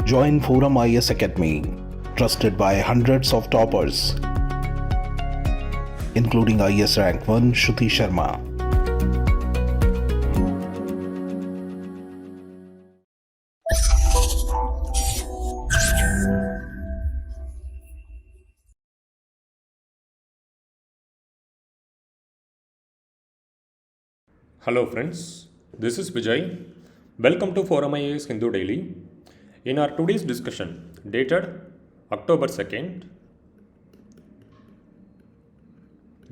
Join ForumIAS Academy, trusted by hundreds of toppers, including IAS Rank 1 𝐂𝐡𝐚𝐧𝐧𝐞𝐥. Hello friends, this is Vijay. Welcome to ForumIAS Hindu Daily. In our today's discussion, dated October 2nd,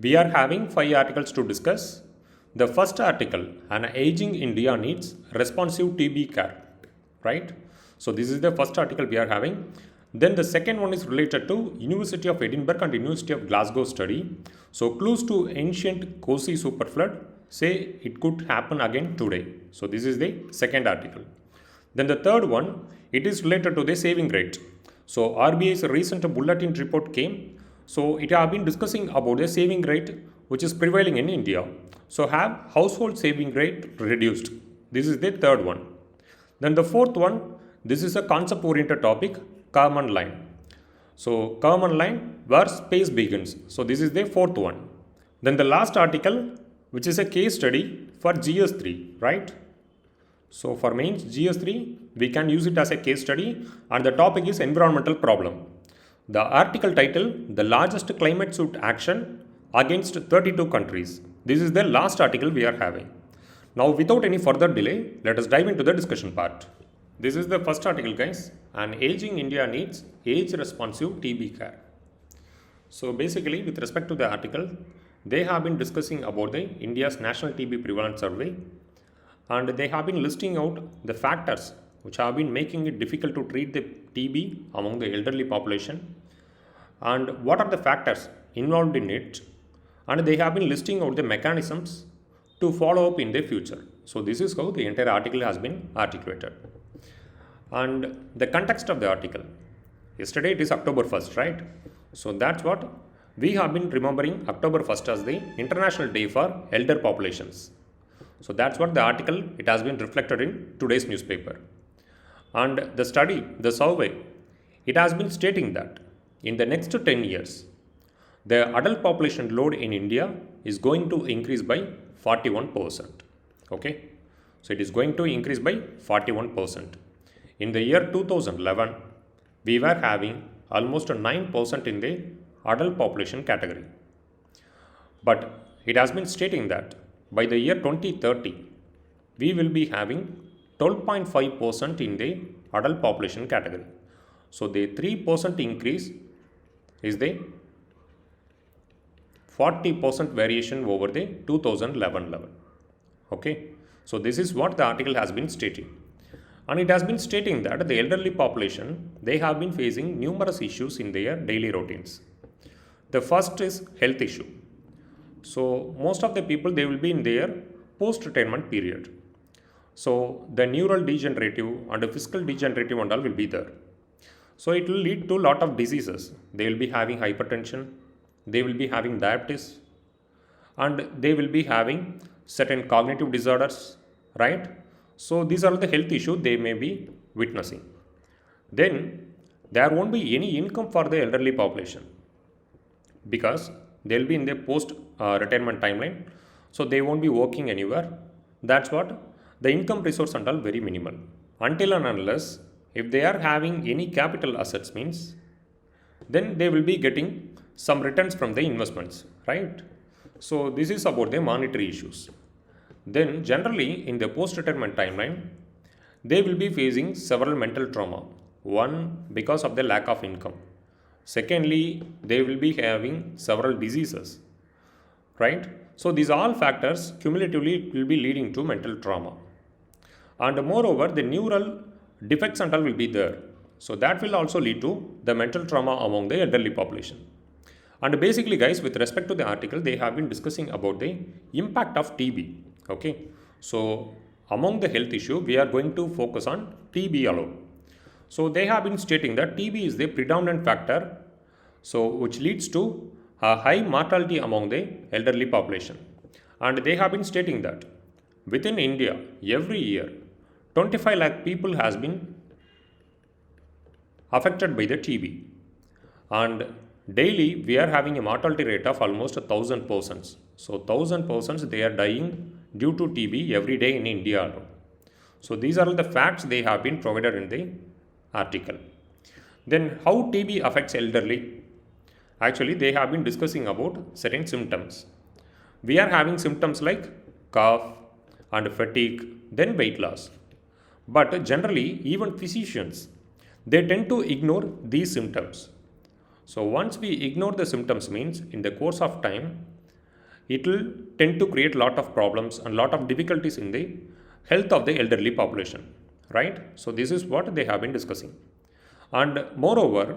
we are having 5 articles to discuss. The first article, an aging India needs responsive TB care, right? So this is the first article we are having. Then the second one is related to University of Edinburgh and University of Glasgow study. So clues to ancient Kosi superflood say it could happen again today. So this is the second article. Then the third one, it is related to the saving rate. So RBI's recent bulletin report came. So it have been discussing about the saving rate which is prevailing in India. So have household saving rate reduced. This is the third one. Then the fourth one, this is a concept oriented topic, common line. So common line where space begins. So this is the fourth one. Then the last article, which is a case study for GS3, right? So for mains GS3, we can use it as a case study and the topic is environmental problem. The article title, the largest climate suit action against 32 countries. This is the last article we are having. Now without any further delay, let us dive into the discussion part. This is the first article guys, an aging India needs age responsive TB care. So basically with respect to the article, they have been discussing about the India's National TB Prevalence Survey and they have been listing out the factors which have been making it difficult to treat the TB among the elderly population and what are the factors involved in it, and they have been listing out the mechanisms to follow up in the future. So this is how the entire article has been articulated. And the context of the article, yesterday it is October 1st, right? So that's what we have been remembering October 1st as the International Day for Elder Populations. So that's what the article, it has been reflected in today's newspaper. And the study, the survey, it has been stating that in the next 10 years, the adult population load in India is going to increase by 41%. Okay, so it is going to increase by 41%. In the year 2011, we were having almost 9% in the adult population category. But it has been stating that by the year 2030, we will be having 12.5% in the adult population category. So the 3% increase is the 40% variation over the 2011 level. Okay, so this is what the article has been stating. And it has been stating that the elderly population, they have been facing numerous issues in their daily routines. The first is health issue. So most of the people, they will be in their post-retirement period. So the neural degenerative and the physical degenerative and all will be there. So it will lead to a lot of diseases. They will be having hypertension, they will be having diabetes, and they will be having certain cognitive disorders, right? So these are the health issues they may be witnessing. Then there won't be any income for the elderly population because they will be in their post-retirement timeline. So they won't be working anywhere. That's what the income resource and all very minimal. Until and unless if they are having any capital assets means, then they will be getting some returns from the investments, right? So this is about the monetary issues. Then generally in the post-retirement timeline, they will be facing several mental trauma. One, because of the lack of income. Secondly, they will be having several diseases, right? So these all factors cumulatively will be leading to mental trauma. And moreover, the neural defects and all will be there. So that will also lead to the mental trauma among the elderly population. And basically guys, with respect to the article, they have been discussing about the impact of TB. Okay, so among the health issue, we are going to focus on TB alone. So they have been stating that TB is the predominant factor, so which leads to a high mortality among the elderly population. And they have been stating that within India, every year, 25 lakh people has been affected by the TB. And daily we are having a mortality rate of almost 1,000 persons. So 1,000 persons they are dying due to TB every day in India alone. So these are the facts they have been provided in the article. Then how TB affects elderly? Actually they have been discussing about certain symptoms. We are having symptoms like cough and fatigue, then weight loss. But generally even physicians, they tend to ignore these symptoms. So once we ignore the symptoms means in the course of time, it will tend to create lot of problems and lot of difficulties in the health of the elderly population, right? So this is what they have been discussing. And moreover,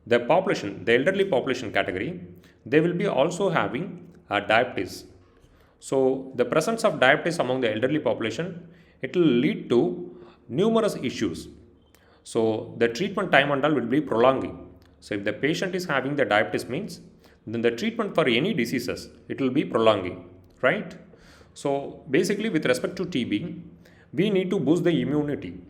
the population, the elderly population category, they will be also having diabetes. So the presence of diabetes among the elderly population, it will lead to numerous issues. So the treatment time and all will be prolonging. So if the patient is having the diabetes means, then the treatment for any diseases, it will be prolonging, right? So basically with respect to TB, we need to boost the immunity.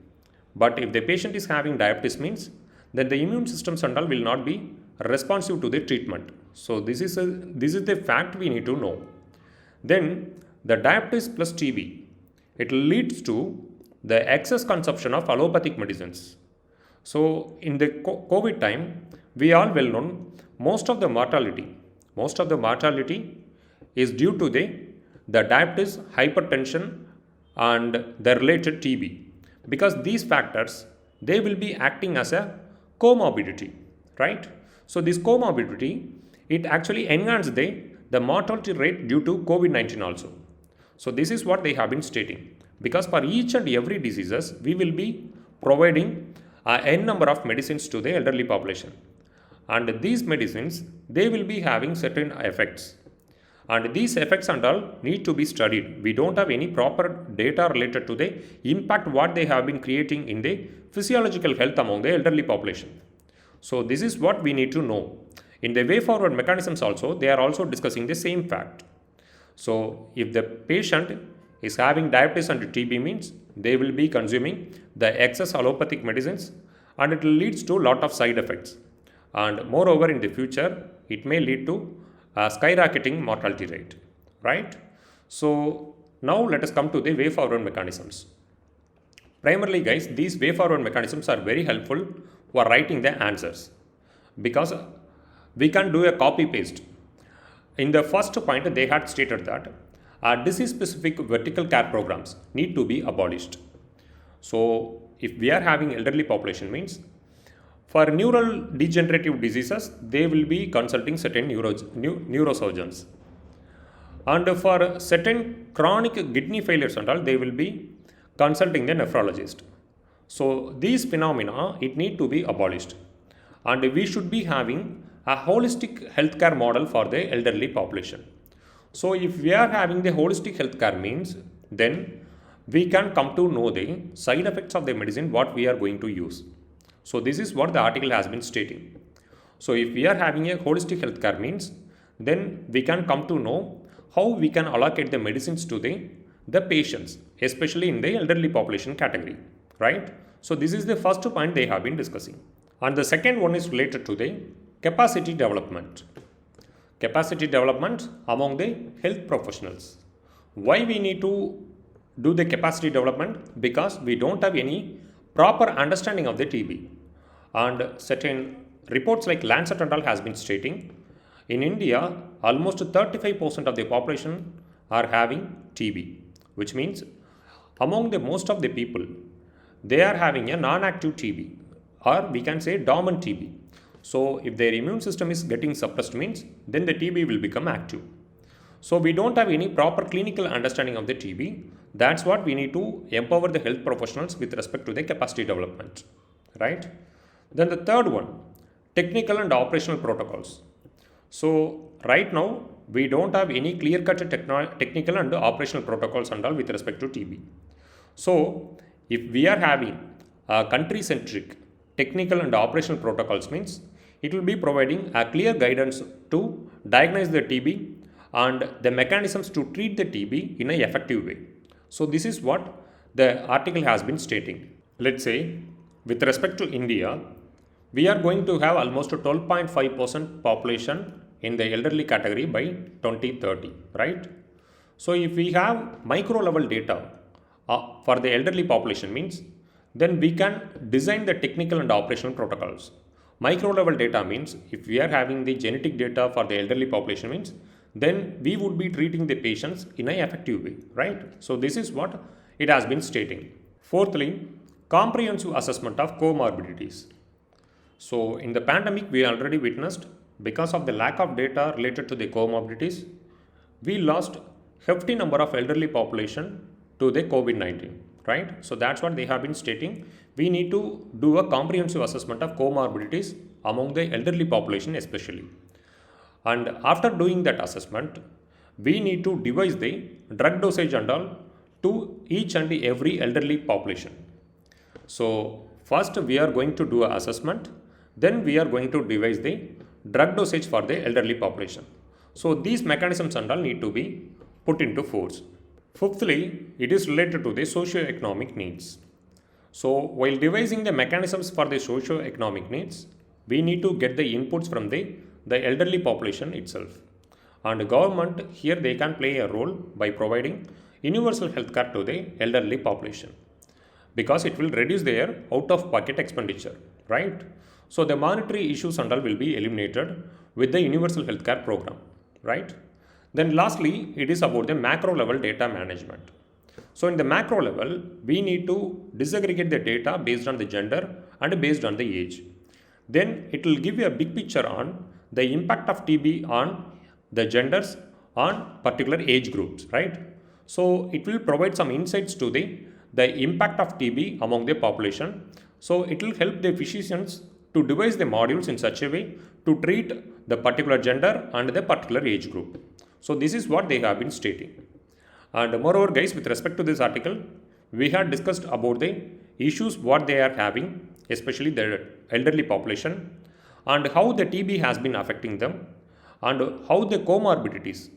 But if the patient is having diabetes means, then the immune systems and all will not be responsive to the treatment. So this is the fact we need to know. Then the diabetes plus TB, it leads to the excess consumption of allopathic medicines. So in the COVID time, we all well known, most of the mortality is due to the diabetes, hypertension and the related TB. Because these factors, they will be acting as a comorbidity, right? So this comorbidity, it actually enhances the mortality rate due to COVID-19 also. So this is what they have been stating. Because for each and every diseases, we will be providing n number of medicines to the elderly population. And these medicines, they will be having certain effects. And these effects and all need to be studied. We don't have any proper data related to the impact what they have been creating in the physiological health among the elderly population. So this is what we need to know. In the way forward mechanisms also, they are also discussing the same fact. So if the patient is having diabetes and TB means, they will be consuming the excess allopathic medicines and it leads to a lot of side effects. And moreover in the future, it may lead to a skyrocketing mortality rate, right? So now let us come to the way forward mechanisms. Primarily guys, these way forward mechanisms are very helpful for writing the answers because we can do a copy paste. In the first point, they had stated that disease specific vertical care programs need to be abolished. So if we are having elderly population means, for neural degenerative diseases, they will be consulting certain neurosurgeons. And for certain chronic kidney failures and all, they will be consulting the nephrologist. So these phenomena, it need to be abolished. And we should be having a holistic healthcare model for the elderly population. So if we are having the holistic healthcare means, then we can come to know the side effects of the medicine what we are going to use. So this is what the article has been stating. So if we are having a holistic healthcare means, then we can come to know how we can allocate the medicines to the patients, especially in the elderly population category, right? So this is the first point they have been discussing. And the second one is related to the capacity development. Capacity development among the health professionals. Why we need to do the capacity development? Because we don't have any proper understanding of the TB. And certain reports like Lancet and all has been stating, in India, almost 35% of the population are having TB, which means among the most of the people, they are having a non-active TB or we can say dormant TB. So if their immune system is getting suppressed means, then the TB will become active. So we don't have any proper clinical understanding of the TB. That's what we need to empower the health professionals with respect to the capacity development, right? Then the third one, technical and operational protocols. So right now, we don't have any clear-cut technical and operational protocols and all with respect to TB. So if we are having country-centric technical and operational protocols means, it will be providing a clear guidance to diagnose the TB and the mechanisms to treat the TB in an effective way. So this is what the article has been stating. Let's say with respect to India, we are going to have almost 12.5% population in the elderly category by 2030, right? So if we have micro level data for the elderly population means, then we can design the technical and operational protocols. Micro level data means if we are having the genetic data for the elderly population means, then we would be treating the patients in an effective way, right? So this is what it has been stating. Fourthly, comprehensive assessment of comorbidities. So in the pandemic, we already witnessed because of the lack of data related to the comorbidities, we lost hefty number of elderly population to the COVID-19, right? So that's what they have been stating. We need to do a comprehensive assessment of comorbidities among the elderly population especially. And after doing that assessment, we need to devise the drug dosage and all to each and every elderly population. So first we are going to do an assessment, then we are going to devise the drug dosage for the elderly population. So these mechanisms and all need to be put into force. Fifthly, it is related to the socio-economic needs. So while devising the mechanisms for the socio-economic needs, we need to get the inputs from the elderly population itself. And government here they can play a role by providing universal health care to the elderly population, because it will reduce their out-of-pocket expenditure, right? So the monetary issues and all will be eliminated with the universal health care program, right? Then lastly, it is about the macro level data management. So in the macro level, we need to disaggregate the data based on the gender and based on the age. Then it will give you a big picture on the impact of TB on the genders on particular age groups, right? So it will provide some insights to the impact of TB among the population. So it will help the physicians to devise the modules in such a way to treat the particular gender and the particular age group. So this is what they have been stating. And moreover guys, with respect to this article, we had discussed about the issues what they are having, especially the elderly population, and how the TB has been affecting them, and how the comorbidities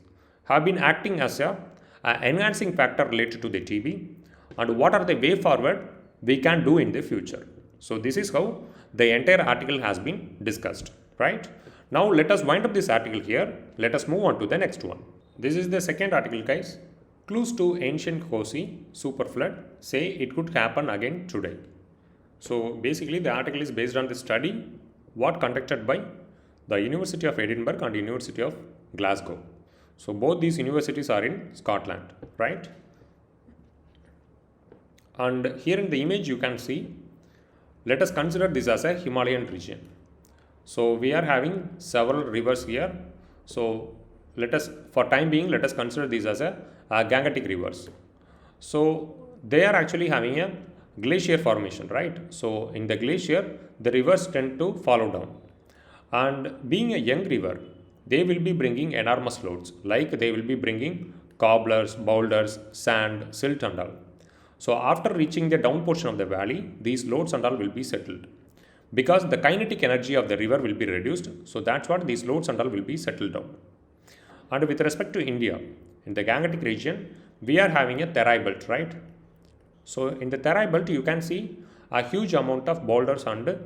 have been acting as a enhancing factor related to the TB, and what are the way forward we can do in the future. So this is how the entire article has been discussed, right? Now let us wind up this article here. Let us move on to the next one. This is the second article guys. Clues to ancient 𝐂𝐡𝐚𝐬𝐫 superflood say it could happen again today. So basically the article is based on the study what conducted by the University of Edinburgh and University of Glasgow. So both these universities are in Scotland, right? And here in the image you can see, let us consider this as a Himalayan region. So we are having several rivers here. So let us, for time being, let us consider these as a Gangetic rivers. So they are actually having a glacier formation, right? So in the glacier, the rivers tend to follow down. And being a young river, they will be bringing enormous loads, like they will be bringing cobblers, boulders, sand, silt and all. So after reaching the down portion of the valley, these loads and all will be settled, because the kinetic energy of the river will be reduced. So that's what these loads and all will be settled down. And with respect to India, in the Gangetic region, we are having a Terai belt, right? So in the Terai belt, you can see a huge amount of boulders and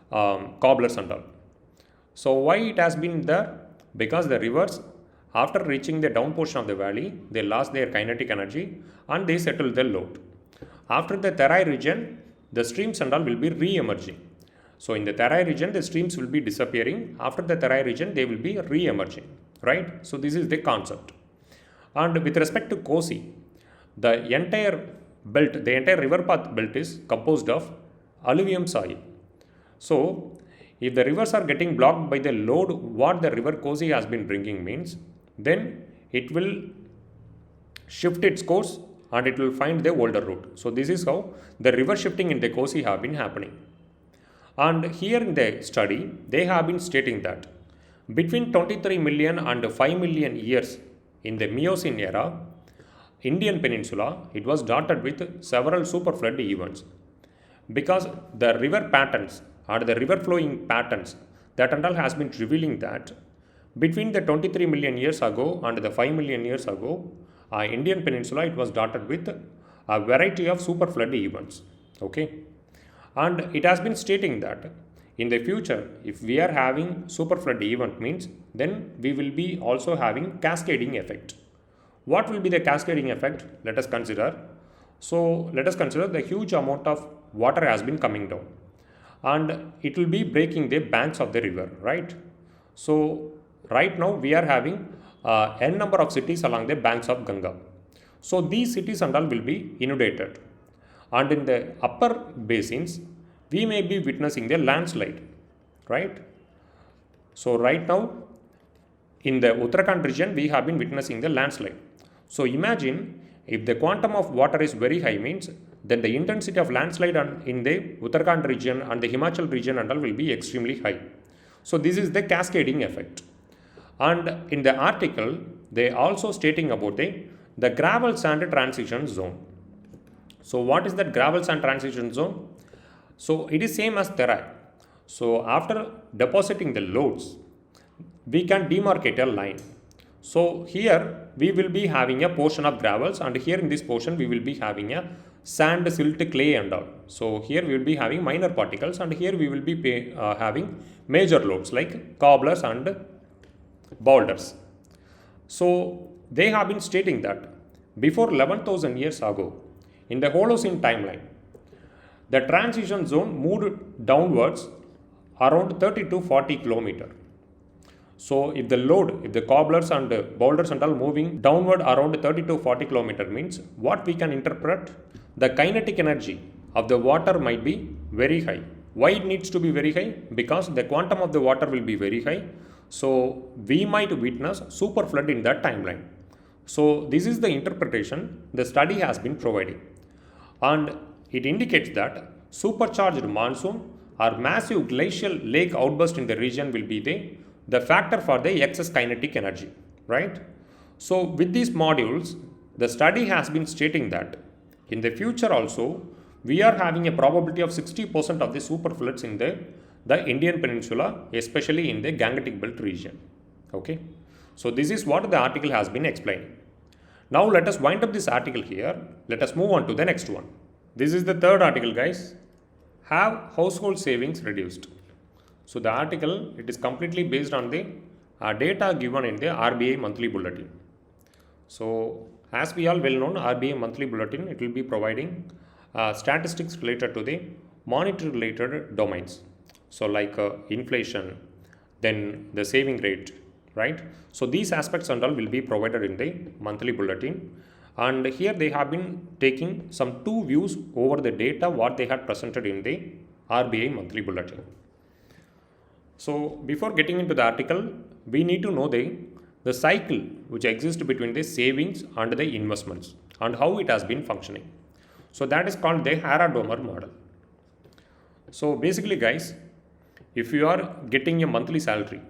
cobblers and all. So why it has been there? Because the rivers, after reaching the down portion of the valley, they lost their kinetic energy and they settled the load. After the Terai region, the streams and all will be re-emerging. So in the Terai region, the streams will be disappearing. After the Terai region, they will be re-emerging, right? So this is the concept. And with respect to 𝐂𝐡𝐚𝐬𝐫, the entire belt, the entire river path belt is composed of alluvium soil. So if the rivers are getting blocked by the load what the river 𝐂𝐡𝐚𝐬𝐫 has been bringing means, then it will shift its course and it will find the older route. So this is how the river shifting in the 𝐂𝐡𝐚𝐬𝐫 have been happening. And here in the study, they have been stating that between 23 million and 5 million years in the Miocene era, Indian peninsula, it was dotted with several superflood events, because the river patterns or the river flowing patterns that and all has been revealing that between the 23 million years ago and the 5 million years ago, Indian peninsula, it was dotted with a variety of superflood events, okay? And it has been stating that in the future, if we are having super flood event means, then we will be also having cascading effect. What will be the cascading effect? Let us consider. So let us consider the huge amount of water has been coming down and it will be breaking the banks of the river, right? So right now we are having n number of cities along the banks of Ganga. So these cities and all will be inundated, and in the upper basins we may be witnessing the landslide, right? So right now in the Uttarakhand region we have been witnessing the landslide. So imagine if the quantum of water is very high means, then the intensity of landslide in the Uttarakhand region and the Himachal region and all will be extremely high. So this is the cascading effect. And in the article they also stating about the gravel sand transition zone. So what is that gravel sand transition zone? So it is same as terrain. So after depositing the loads, we can demarcate a line. So here we will be having a portion of gravels, and here in this portion we will be having a sand, silt, clay and all. So here we will be having minor particles, and here we will be having major loads like cobblers and boulders. So they have been stating that before 11,000 years ago, in the Holocene timeline, the transition zone moved downwards around 30 to 40 kilometers. So if the cobblers and boulders and all moving downward around 30 to 40 kilometers means, what we can interpret, the kinetic energy of the water might be very high. Why it needs to be very high? Because the quantum of the water will be very high. So we might witness super flood in that timeline. So this is the interpretation the study has been providing, and it indicates that supercharged monsoon or massive glacial lake outburst in the region will be the factor for the excess kinetic energy, right? So with these modules, the study has been stating that in the future also, we are having a probability of 60% of the super floods in the Indian Peninsula, especially in the Gangetic Belt region, okay? So this is what the article has been explaining. Now let us wind up this article here. Let us move on to the next one. This is the third article, guys. Have household savings reduced? So the article, it is completely based on the data given in the RBI monthly bulletin. So as we all well known, RBI monthly bulletin, it will be providing statistics related to the monetary related domains. So like inflation, then the saving rate, right? So these aspects and all will be provided in the monthly bulletin. And here they have been taking some two views over the data what they had presented in the RBI monthly bulletin. So before getting into the article, we need to know the cycle which exists between the savings and the investments and how it has been functioning. So that is called the Harrod-Domer model. So basically, guys, if you are getting a monthly salary,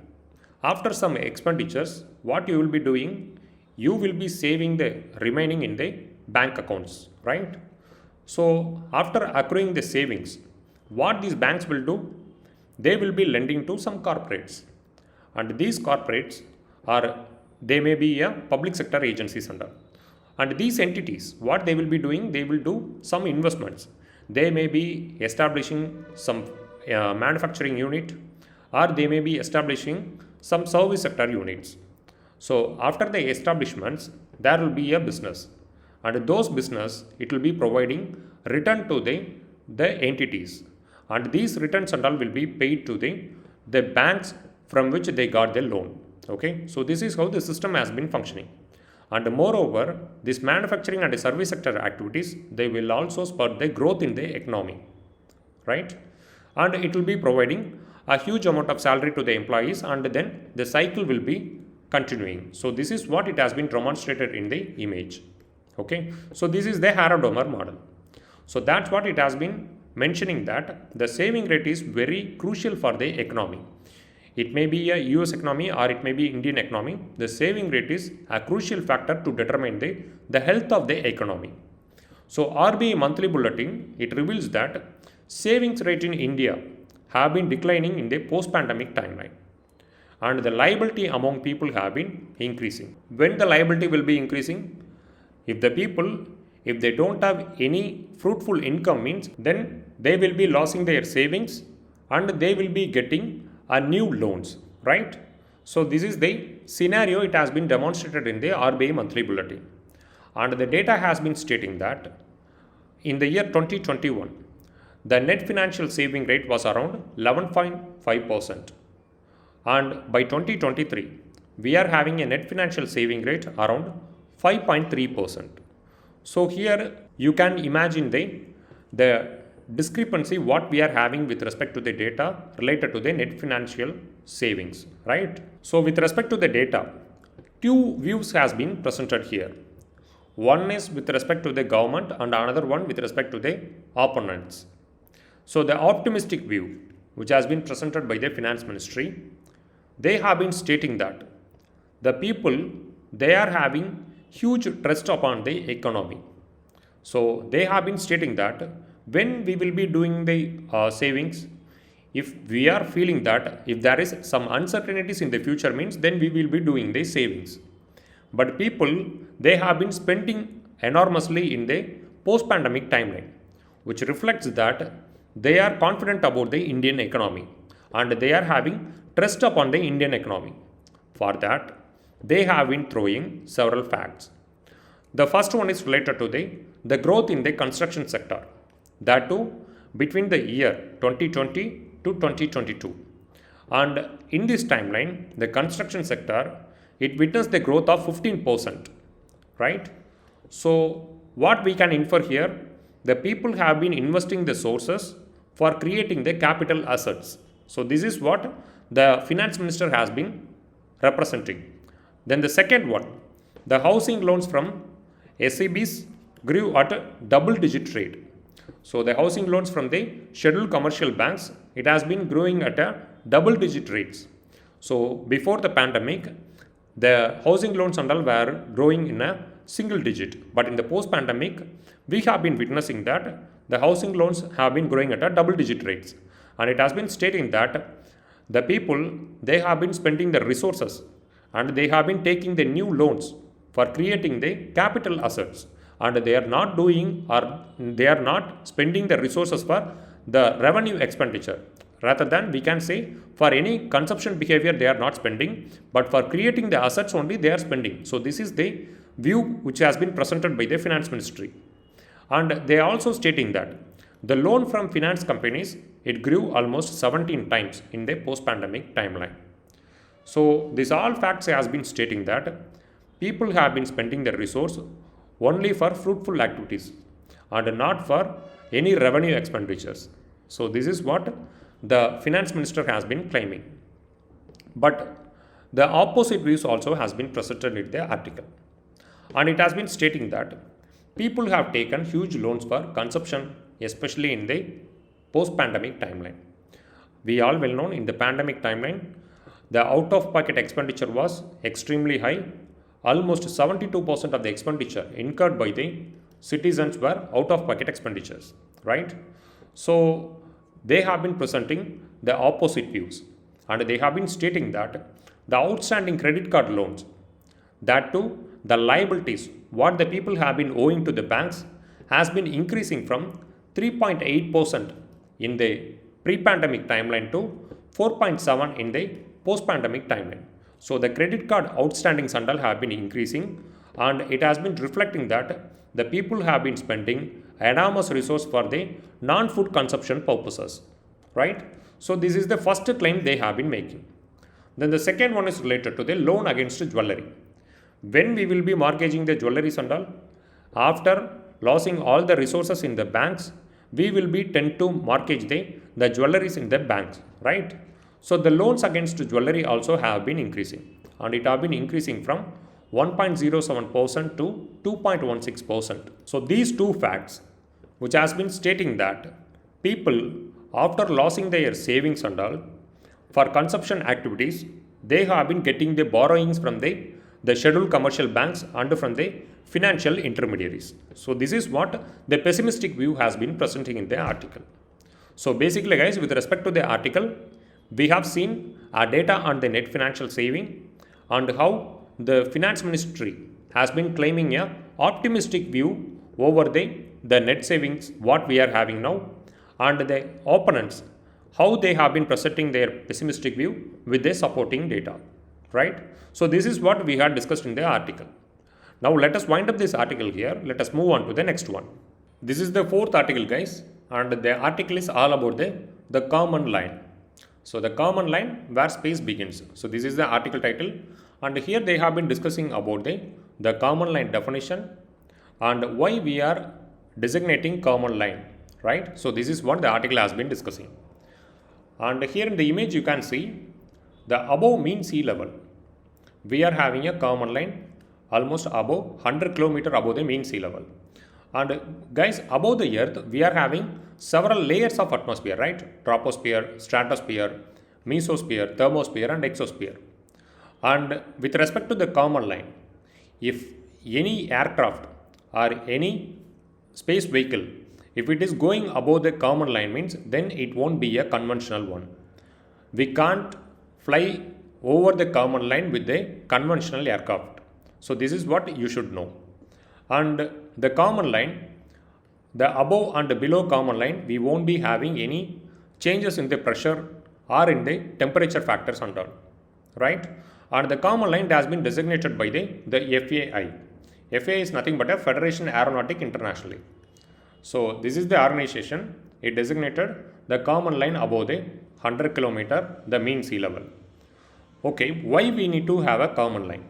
after some expenditures, what you will be doing, you will be saving the remaining in the bank accounts, right? So after accruing the savings, what these banks will do, they will be lending to some corporates, and these corporates they may be a public sector agencies and these entities, what they will be doing, they will do some investments. They may be establishing some manufacturing unit, or they may be establishing some service sector units. So after the establishments, there will be a business, and those business, it will be providing return to the entities, and these returns and all will be paid to the banks from which they got the loan. Okay, so this is how the system has been functioning. And moreover, this manufacturing and service sector activities, they will also spur the growth in the economy, right? And it will be providing a huge amount of salary to the employees, and then the cycle will be continuing. So this is what it has been demonstrated in the image. Okay, so this is the Harrod-Domer model. So that's what it has been mentioning, that the saving rate is very crucial for the economy. It may be a US economy or it may be Indian economy. The saving rate is a crucial factor to determine the health of the economy. So RBI monthly bulletin, it reveals that savings rate in India have been declining in the post-pandemic timeline, and the liability among people have been increasing. When the liability will be increasing? If the people, if they don't have any fruitful income means, then they will be losing their savings, and they will be getting a new loans, right? So this is the scenario. It has been demonstrated in the RBI monthly bulletin, and the data has been stating that in the year 2021, the net financial saving rate was around 11.5%, and by 2023, we are having a net financial saving rate around 5.3%. So here you can imagine the discrepancy what we are having with respect to the data related to the net financial savings, right? So with respect to the data, two views has been presented here. One is with respect to the government and another one with respect to the opponents. So the optimistic view, which has been presented by the finance ministry, they have been stating that the people, they are having huge trust upon the economy. So they have been stating that when we will be doing the savings, if we are feeling that if there is some uncertainties in the future means, then we will be doing the savings. But people, they have been spending enormously in the post-pandemic timeline, which reflects that they are confident about the Indian economy and they are having trust upon the Indian economy. For that, they have been throwing several facts. The first one is related to the growth in the construction sector, that too between the year 2020 to 2022. And in this timeline, the construction sector, it witnessed the growth of 15%, right? So what we can infer here, the people have been investing the sources for creating the capital assets. So this is what the finance minister has been representing. Then the second one, the housing loans from SEBs grew at a double-digit rate. So the housing loans from the scheduled commercial banks, it has been growing at a double-digit rates. So before the pandemic, the housing loans and all were growing in a single digit. But in the post-pandemic, we have been witnessing that the housing loans have been growing at a double-digit rates. And it has been stating that the people, they have been spending the resources and they have been taking the new loans for creating the capital assets, and they are not doing or they are not spending the resources for the revenue expenditure. Rather than we can say for any consumption behavior they are not spending, but for creating the assets only they are spending. So this is the view which has been presented by the finance ministry. And they are also stating that the loan from finance companies, it grew almost 17 times in the post-pandemic timeline. So these all facts has been stating that people have been spending their resource only for fruitful activities and not for any revenue expenditures. So this is what the finance minister has been claiming. But the opposite views also has been presented in the article. And it has been stating that people have taken huge loans for consumption, especially in the post-pandemic timeline. We all well known in the pandemic timeline, the out-of-pocket expenditure was extremely high. Almost 72% of the expenditure incurred by the citizens were out-of-pocket expenditures, right? So they have been presenting the opposite views, and they have been stating that the outstanding credit card loans, that too the liabilities what the people have been owing to the banks has been increasing from 3.8% in the pre-pandemic timeline to 4.7 in the post-pandemic timeline. So the credit card outstandings and all have been increasing, and it has been reflecting that the people have been spending enormous resource for the non-food consumption purposes, right? So this is the first claim they have been making. Then the second one is related to the loan against jewelry. When we will be mortgaging the jewelries and all, after losing all the resources in the banks, we will be tend to mortgage the jewelries in the banks, right? So the loans against jewelry also have been increasing, and it have been increasing from 1.07% to 2.16%. So these two facts, which has been stating that people after losing their savings and all for consumption activities, they have been getting the borrowings from the scheduled commercial banks and from the financial intermediaries. So this is what the pessimistic view has been presenting in the article. So basically guys, with respect to the article, we have seen our data on the net financial saving and how the finance ministry has been claiming a optimistic view over the net savings what we are having now, and the opponents how they have been presenting their pessimistic view with their supporting data, right? So this is what we had discussed in the article. Now let us wind up this article here. Let us move on to the next one. This is the fourth article, guys, and the article is all about the common line. So the common line where space begins. So this is the article title, and here they have been discussing about the common line definition and why we are designating common line, right? So this is what the article has been discussing. And here in the image you can see the above mean sea level. We are having a common line almost above 100 km above the mean sea level. And guys, above the earth we are having several layers of atmosphere, right? Troposphere, stratosphere, mesosphere, thermosphere and exosphere. And with respect to the common line, if any aircraft or any space vehicle, if it is going above the common line, means then it won't be a conventional one. We can't fly over the common line with a conventional aircraft. So this is what you should know. And the common line, the above and below common line, we won't be having any changes in the pressure or in the temperature factors and all, right? And the common line has been designated by the FAI. FAI is nothing but a Federation Aeronautic International. So this is the organization. It designated the common line above the 100 km, the mean sea level. Okay, why we need to have a common line?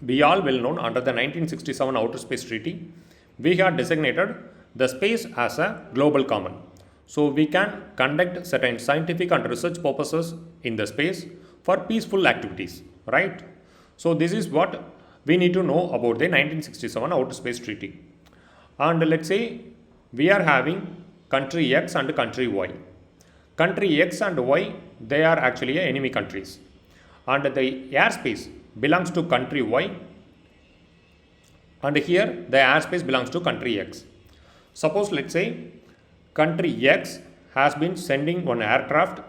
We all well known under the 1967 Outer Space Treaty, we have designated the space as a global common. So we can conduct certain scientific and research purposes in the space for peaceful activities, right? So this is what we need to know about the 1967 Outer Space Treaty. And let's say we are having country X and country Y. Country X and Y, they are actually enemy countries. And the airspace belongs to country Y, and here the airspace belongs to country X. Suppose let's say country X has been sending one aircraft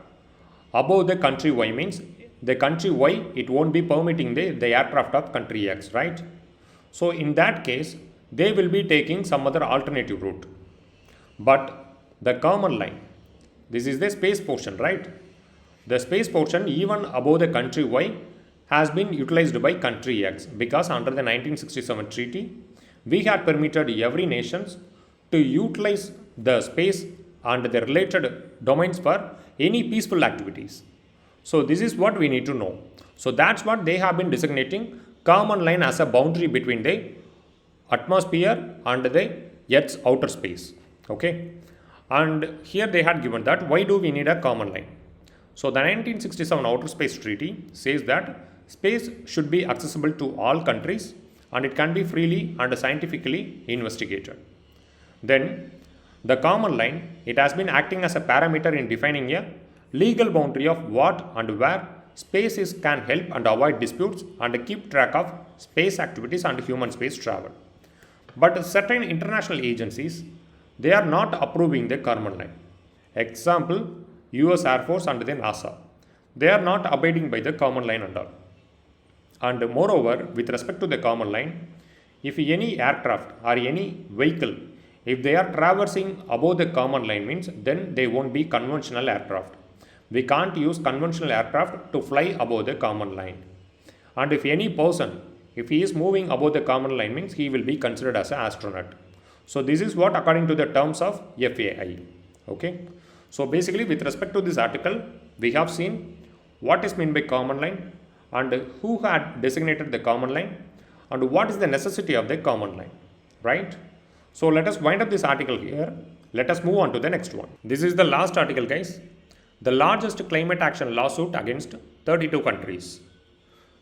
above the country Y, means the country Y, it won't be permitting the aircraft of country X, right? So in that case, they will be taking some other alternative route. But the common line, this is the space portion, right? The space portion even above the country Y has been utilized by country X, because under the 1967 treaty, we had permitted every nation to utilize the space and the related domains for any peaceful activities. So this is what we need to know. So that's what they have been designating common line as a boundary between the atmosphere and the Earth's outer space. Okay, and here they had given that why do we need a common line? So the 1967 Outer Space Treaty says that space should be accessible to all countries and it can be freely and scientifically investigated. Then the common line, it has been acting as a parameter in defining a legal boundary of what and where spaces can help and avoid disputes and keep track of space activities and human space travel. But certain international agencies, they are not approving the common line. Example, US Air Force and the NASA. They are not abiding by the common line and all. And moreover, with respect to the common line, if any aircraft or any vehicle, if they are traversing above the common line, means then they won't be conventional aircraft. We can't use conventional aircraft to fly above the common line. And if any person, if he is moving above the common line, means he will be considered as an astronaut. So this is what according to the terms of FAI. Okay. So basically with respect to this article, we have seen what is meant by common line and who had designated the common line and what is the necessity of the common line, right? So let us wind up this article here. Let us move on to the next one. This is the last article, guys. The largest climate action lawsuit against 32 countries.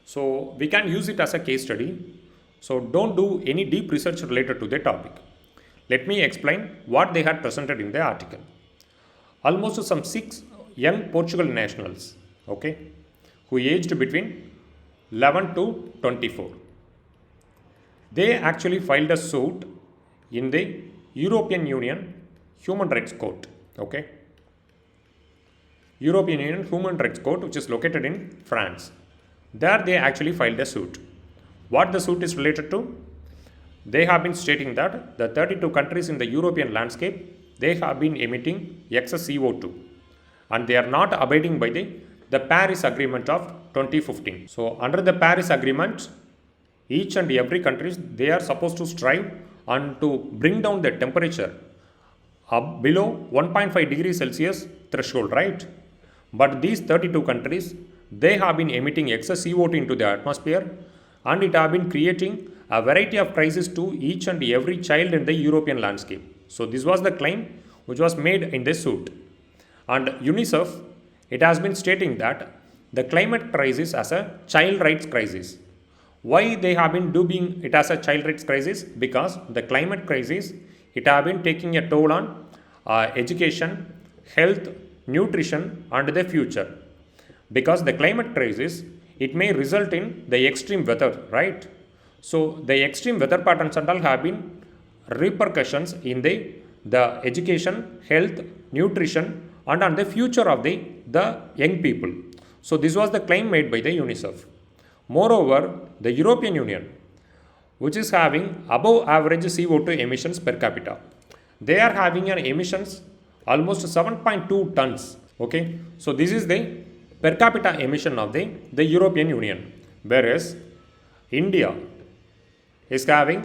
So we can use it as a case study. So don't do any deep research related to the topic. Let me explain what they had presented in the article. Almost some 6 young Portugal nationals, okay, who aged between 11 to 24. They actually filed a suit in the European Union Human Rights Court, okay. European Union Human Rights Court, which is located in France. There they actually filed a suit. What the suit is related to? They have been stating that the 32 countries in the European landscape, they have been emitting excess CO2. and they are not abiding by the Paris Agreement of 2015. So under the Paris Agreement, each and every country, they are supposed to strive and to bring down the temperature up below 1.5 degrees Celsius threshold, right? But these 32 countries, they have been emitting excess CO2 into the atmosphere, and it have been creating a variety of crises to each and every child in the European landscape. So this was the claim which was made in this suit. And UNICEF, it has been stating that the climate crisis as a child rights crisis. Why they have been doing it as a child rights crisis? Because the climate crisis, it have been taking a toll on education, health, nutrition and the future. Because the climate crisis, it may result in the extreme weather, right? So the extreme weather patterns and all have been repercussions in the education, health, nutrition and on the future of the young people. So this was the claim made by the UNICEF. Moreover, the European Union, which is having above average CO2 emissions per capita, they are having an emissions almost 7.2 tons. Okay, so this is the per capita emission of the European Union, whereas India is having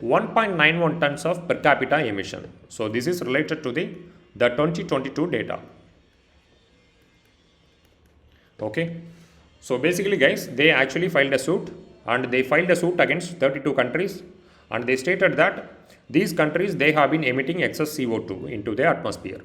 1.91 tons of per capita emission. So this is related to the 2022 data. Okay, so basically guys, they actually filed a suit, and they filed a suit against 32 countries, and they stated that these countries, they have been emitting excess CO2 into the atmosphere,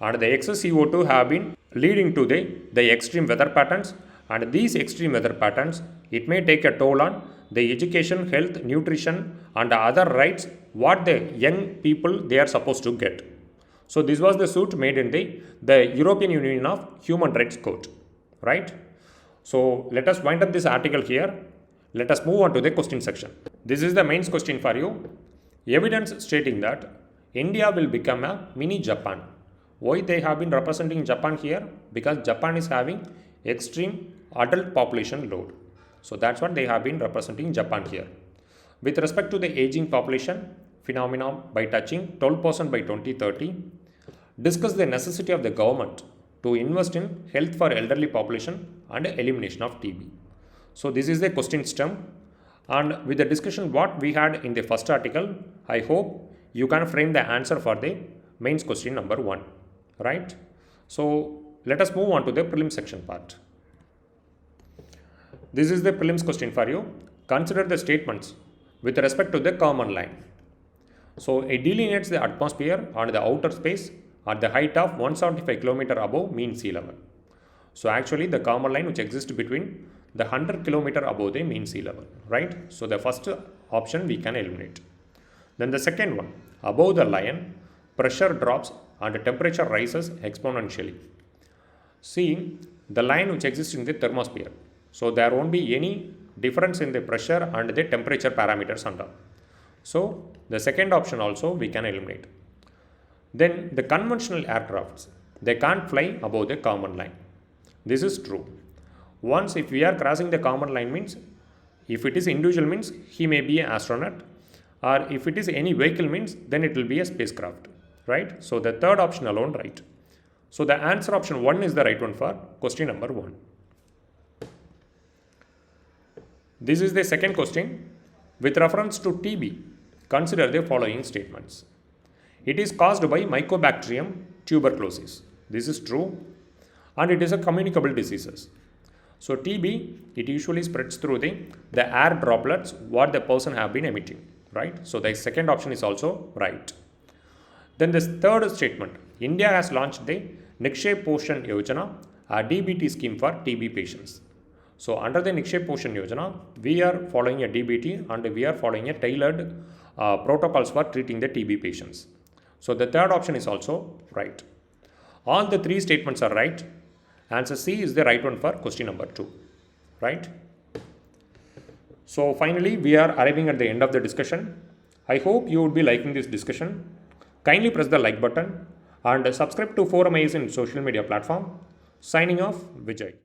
and the excess CO2 have been leading to the extreme weather patterns, and these extreme weather patterns, it may take a toll on the education, health, nutrition and other rights what the young people they are supposed to get. So this was the suit made in the European Union of Human Rights Court, right? So let us wind up this article here. Let us move on to the question section. This is the mains question for you. Evidence stating that India will become a mini Japan. Why they have been representing Japan here? Because Japan is having extreme adult population load. So that's what they have been representing Japan here. With respect to the aging population phenomenon by touching 12% by 2030, discuss the necessity of the government to invest in health for elderly population and elimination of TB. So this is the question stem, and with the discussion what we had in the first article, I hope you can frame the answer for the mains question number 1, right? So let us move on to the prelim section part. This is the prelims question for you. Consider the statements with respect to the common line. So it delineates the atmosphere and the outer space at the height of 175 km above mean sea level. So actually the common line which exists between the 100 km above the mean sea level, right? So the first option we can eliminate. Then the second one, above the line, pressure drops and the temperature rises exponentially. See the line which exists in the thermosphere. So there won't be any difference in the pressure and the temperature parameters under. So the second option also we can eliminate. Then the conventional aircrafts, they can't fly above the common line. This is true. Once if we are crossing the common line means, if it is individual means he may be an astronaut, or if it is any vehicle means then it will be a spacecraft, right? So the third option alone right. So the answer option 1 is the right one for question number 1. This is the second question. With reference to TB, consider the following statements. It is caused by Mycobacterium tuberculosis. This is true, and it is a communicable disease. So TB, it usually spreads through the air droplets what the person have been emitting, right? So the second option is also right. Then this third statement, India has launched the 𝐒𝐡𝐚𝐬𝐫𝐢𝐻𝐚, a DBT scheme for TB patients. So under the 𝐒𝐡𝐚𝐬𝐫𝐢𝐻𝐚, we are following a DBT and we are following a tailored protocols for treating the TB patients. So the third option is also right. All the three statements are right. Answer C is the right one for question number 2, right? So finally, we are arriving at the end of the discussion. I hope you would be liking this discussion. Kindly press the like button and subscribe to ForumIAS in social media platform. Signing off, Vijay.